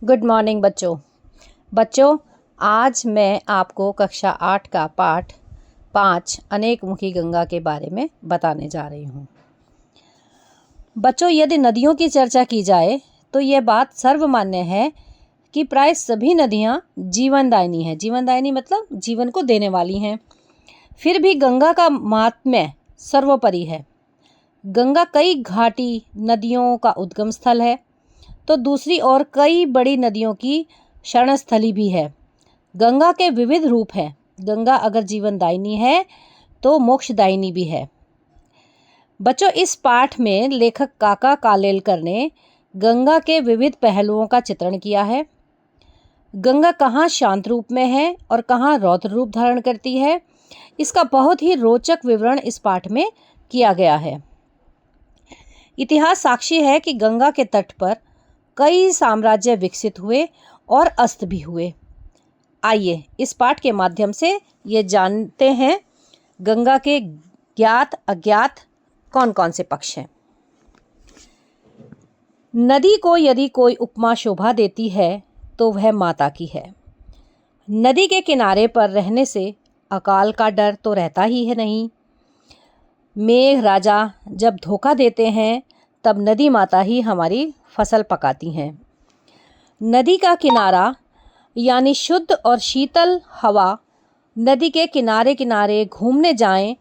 Good morning बच्चों, आज मैं आपको कक्षा 8 का पाठ 5 अनेकमुखी गंगा के बारे में बताने जा रही हूँ। बच्चों, यदि नदियों की चर्चा की जाए तो यह बात सर्वमान्य है कि प्राय सभी नदियाँ जीवनदायिनी हैं। जीवनदायिनी मतलब जीवन को देने वाली हैं। फिर भी गंगा का महात्म्य सर्वोपरि है। गंगा कई घाटी नदियों का उद्गम स्थल है, तो दूसरी ओर कई बड़ी नदियों की शरणस्थली भी है। गंगा के विविध रूप हैं। गंगा अगर जीवनदायिनी है तो मोक्षदायिनी भी है। बच्चों, इस पाठ में लेखक काका कालेलकर ने गंगा के विविध पहलुओं का चित्रण किया है। गंगा कहाँ शांत रूप में है और कहाँ रौद्र रूप धारण करती है, इसका बहुत ही रोचक विवरण इस पाठ में किया गया है। इतिहास साक्षी है कि गंगा के तट पर कई साम्राज्य विकसित हुए और अस्त भी हुए। आइए इस पाठ के माध्यम से ये जानते हैं गंगा के ज्ञात अज्ञात कौन कौन से पक्ष हैं। नदी को यदि कोई उपमा शोभा देती है तो वह माता की है। नदी के किनारे पर रहने से अकाल का डर तो रहता ही है नहीं। मेघ राजा जब धोखा देते हैं तब नदी माता ही हमारी फसल पकाती हैं। नदी का किनारा यानी शुद्ध और शीतल हवा नदी के किनारे किनारे घूमने जाएं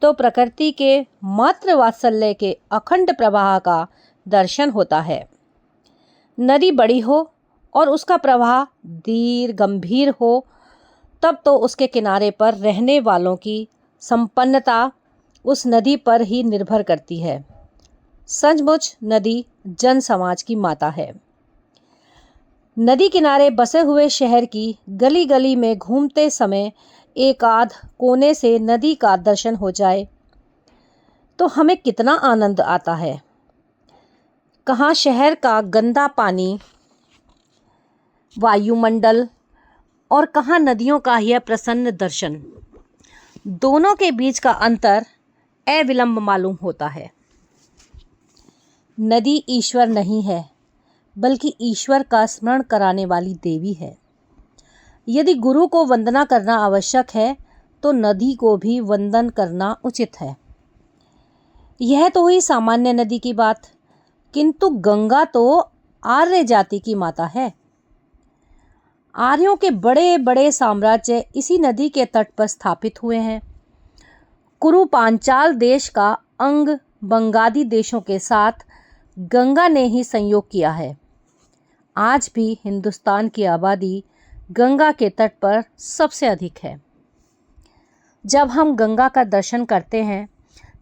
तो प्रकृति के मातृ वात्सल्य के अखंड प्रवाह का दर्शन होता है। नदी बड़ी हो और उसका प्रवाह धीर गंभीर हो तब तो उसके किनारे पर रहने वालों की संपन्नता उस नदी पर ही निर्भर करती है। सचमुच नदी जन समाज की माता है। नदी किनारे बसे हुए शहर की गली गली में घूमते समय एक आध कोने से नदी का दर्शन हो जाए तो हमें कितना आनंद आता है। कहाँ शहर का गंदा पानी, वायुमंडल और कहाँ नदियों का यह प्रसन्न दर्शन। दोनों के बीच का अंतर अविलंब मालूम होता है। नदी ईश्वर नहीं है बल्कि ईश्वर का स्मरण कराने वाली देवी है। यदि गुरु को वंदना करना आवश्यक है तो नदी को भी वंदन करना उचित है। यह तो हुई सामान्य नदी की बात, किंतु गंगा तो आर्य जाति की माता है। आर्यों के बड़े बड़े साम्राज्य इसी नदी के तट पर स्थापित हुए हैं। कुरु पांचाल देश का अंग बंगादी देशों के साथ गंगा ने ही संयोग किया है। आज भी हिंदुस्तान की आबादी गंगा के तट पर सबसे अधिक है। जब हम गंगा का दर्शन करते हैं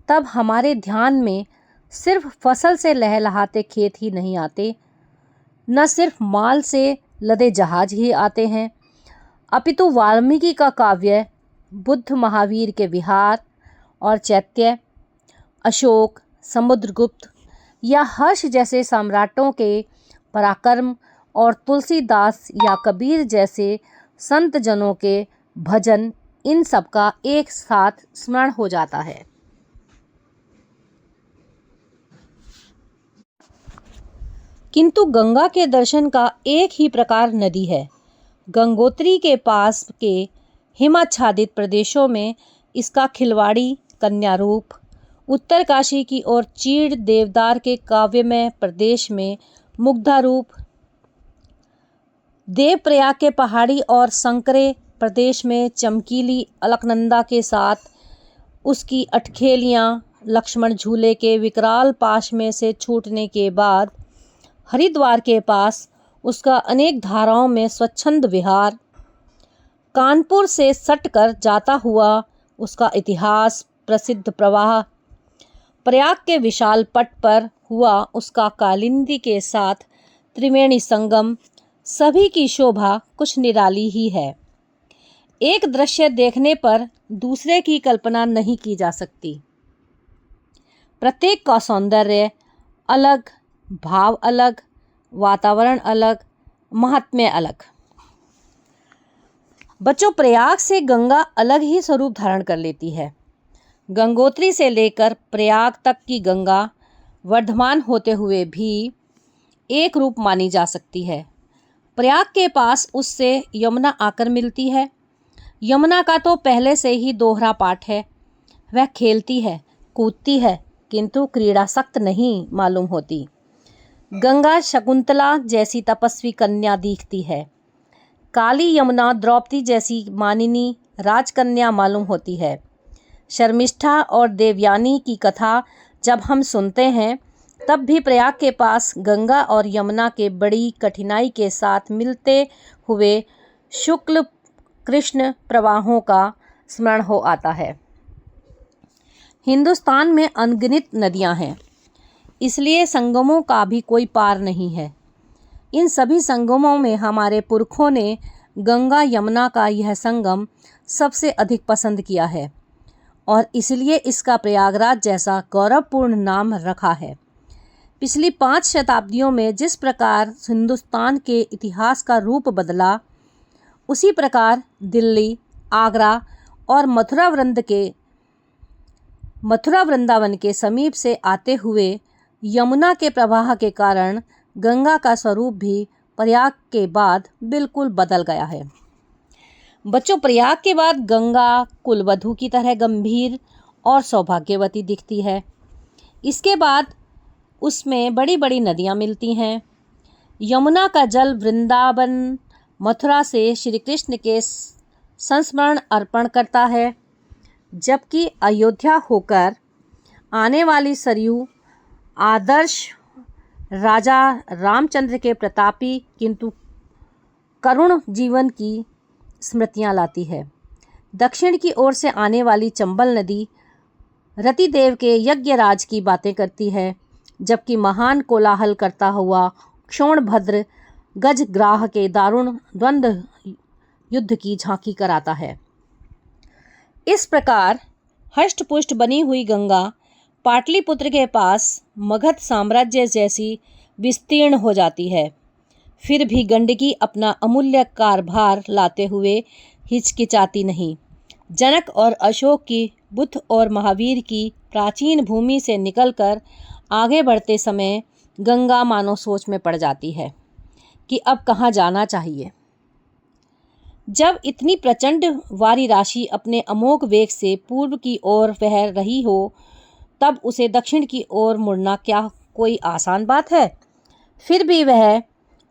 तब हमारे ध्यान में सिर्फ फसल से लहलहाते खेत ही नहीं आते, न सिर्फ माल से लदे जहाज ही आते हैं, अपितु वाल्मीकि का काव्य, बुद्ध महावीर के विहार और चैत्य, अशोक, समुद्रगुप्त या हर्ष जैसे सम्राटों के पराक्रम और तुलसीदास या कबीर जैसे संत जनों के भजन, इन सब का एक साथ स्मरण हो जाता है। किंतु गंगा के दर्शन का एक ही प्रकार नदी है। गंगोत्री के पास के हिमाच्छादित प्रदेशों में इसका खिलवाड़ी कन्या रूप, उत्तरकाशी की ओर चीड़ देवदार के काव्यमय प्रदेश में मुग्धा रूप, देवप्रयाग के पहाड़ी और संकरे प्रदेश में चमकीली अलकनंदा के साथ उसकी अटखेलियाँ, लक्ष्मण झूले के विकराल पाश में से छूटने के बाद हरिद्वार के पास उसका अनेक धाराओं में स्वच्छंद विहार, कानपुर से सटकर जाता हुआ उसका इतिहास प्रसिद्ध प्रवाह, प्रयाग के विशाल पट पर हुआ उसका कालिंदी के साथ त्रिवेणी संगम, सभी की शोभा कुछ निराली ही है। एक दृश्य देखने पर दूसरे की कल्पना नहीं की जा सकती। प्रत्येक का सौंदर्य अलग, भाव अलग, वातावरण अलग, महात्म्य अलग। बच्चों, प्रयाग से गंगा अलग ही स्वरूप धारण कर लेती है। गंगोत्री से लेकर प्रयाग तक की गंगा वर्धमान होते हुए भी एक रूप मानी जा सकती है। प्रयाग के पास उससे यमुना आकर मिलती है। यमुना का तो पहले से ही दोहरा पाठ है। वह खेलती है, कूदती है, किंतु क्रीड़ासक्त नहीं मालूम होती। गंगा शकुंतला जैसी तपस्वी कन्या दिखती है। काली यमुना द्रौपदी जैसी मानिनी राजकन्या मालूम होती है। शर्मिष्ठा और देवयानी की कथा जब हम सुनते हैं तब भी प्रयाग के पास गंगा और यमुना के बड़ी कठिनाई के साथ मिलते हुए शुक्ल कृष्ण प्रवाहों का स्मरण हो आता है। हिंदुस्तान में अनगिनत नदियां हैं, इसलिए संगमों का भी कोई पार नहीं है। इन सभी संगमों में हमारे पुरखों ने गंगा यमुना का यह संगम सबसे अधिक पसंद किया है और इसलिए इसका प्रयागराज जैसा गौरवपूर्ण नाम रखा है। पिछली 5 शताब्दियों में जिस प्रकार हिंदुस्तान के इतिहास का रूप बदला, उसी प्रकार दिल्ली, आगरा और मथुरा वृंदावन के समीप से आते हुए यमुना के प्रवाह के कारण गंगा का स्वरूप भी प्रयाग के बाद बिल्कुल बदल गया है। बच्चों, प्रयाग के बाद गंगा कुलवधू की तरह गंभीर और सौभाग्यवती दिखती है। इसके बाद उसमें बड़ी बड़ी नदियां मिलती हैं। यमुना का जल वृंदावन मथुरा से श्री कृष्ण के संस्मरण अर्पण करता है, जबकि अयोध्या होकर आने वाली सरयू आदर्श राजा रामचंद्र के प्रतापी किंतु करुण जीवन की स्मृतियां लाती है। दक्षिण की ओर से आने वाली चंबल नदी रतिदेव के यज्ञराज की बातें करती है, जबकि महान कोलाहल करता हुआ क्षोणभद्र गजग्राह के दारुण द्वंद्व युद्ध की झांकी कराता है। इस प्रकार हष्टपुष्ट बनी हुई गंगा पाटलिपुत्र के पास मगध साम्राज्य जैसी विस्तीर्ण हो जाती है। फिर भी गंडकी अपना अमूल्य कारभार लाते हुए हिचकिचाती नहीं। जनक और अशोक की, बुद्ध और महावीर की प्राचीन भूमि से निकलकर आगे बढ़ते समय गंगा मानो सोच में पड़ जाती है कि अब कहाँ जाना चाहिए। जब इतनी प्रचंड वारी राशि अपने अमोघ वेग से पूर्व की ओर बह रही हो, तब उसे दक्षिण की ओर मुड़ना क्या कोई आसान बात है? फिर भी वह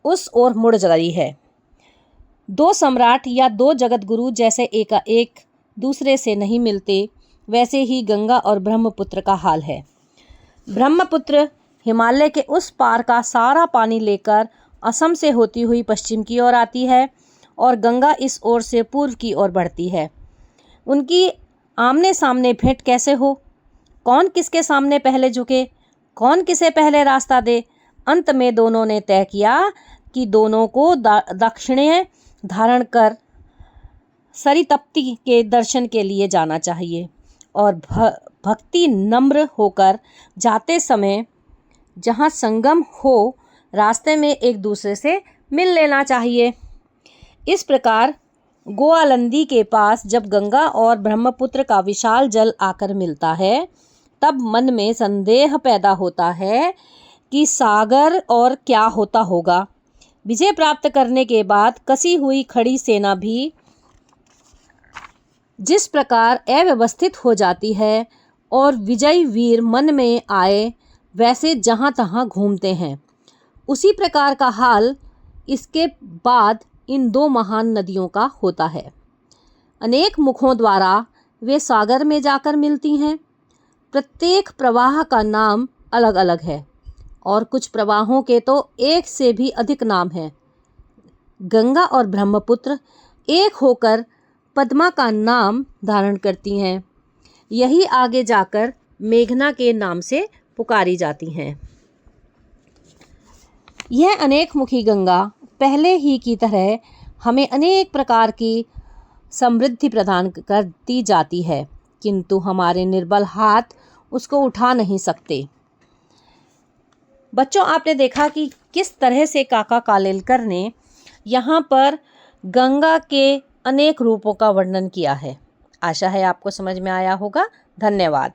उस ओर मुड़ गई है। 2 सम्राट या 2 जगत गुरु जैसे एकाएक दूसरे से नहीं मिलते, वैसे ही गंगा और ब्रह्मपुत्र का हाल है। ब्रह्मपुत्र हिमालय के उस पार का सारा पानी लेकर असम से होती हुई पश्चिम की ओर आती है और गंगा इस ओर से पूर्व की ओर बढ़ती है। उनकी आमने सामने भेंट कैसे हो? कौन किसके सामने पहले झुके? कौन किसे पहले रास्ता दे? अंत में दोनों ने तय किया कि दोनों को दक्षिणे धारण कर सरितप्ती के दर्शन के लिए जाना चाहिए और भक्ति नम्र होकर जाते समय जहाँ संगम हो, रास्ते में एक दूसरे से मिल लेना चाहिए। इस प्रकार गोआलंदी के पास जब गंगा और ब्रह्मपुत्र का विशाल जल आकर मिलता है, तब मन में संदेह पैदा होता है कि सागर और क्या होता होगा। विजय प्राप्त करने के बाद कसी हुई खड़ी सेना भी जिस प्रकार अव्यवस्थित हो जाती है और विजयी वीर मन में आए वैसे जहाँ तहाँ घूमते हैं, उसी प्रकार का हाल इसके बाद इन 2 महान नदियों का होता है। अनेक मुखों द्वारा वे सागर में जाकर मिलती हैं। प्रत्येक प्रवाह का नाम अलग अलग है और कुछ प्रवाहों के तो एक से भी अधिक नाम हैं। गंगा और ब्रह्मपुत्र एक होकर पद्मा का नाम धारण करती हैं। यही आगे जाकर मेघना के नाम से पुकारी जाती हैं। यह अनेक मुखी गंगा पहले ही की तरह हमें अनेक प्रकार की समृद्धि प्रदान करती जाती है, किंतु हमारे निर्बल हाथ उसको उठा नहीं सकते। बच्चों, आपने देखा कि किस तरह से काका कालेलकर ने यहाँ पर गंगा के अनेक रूपों का वर्णन किया है। आशा है आपको समझ में आया होगा। धन्यवाद।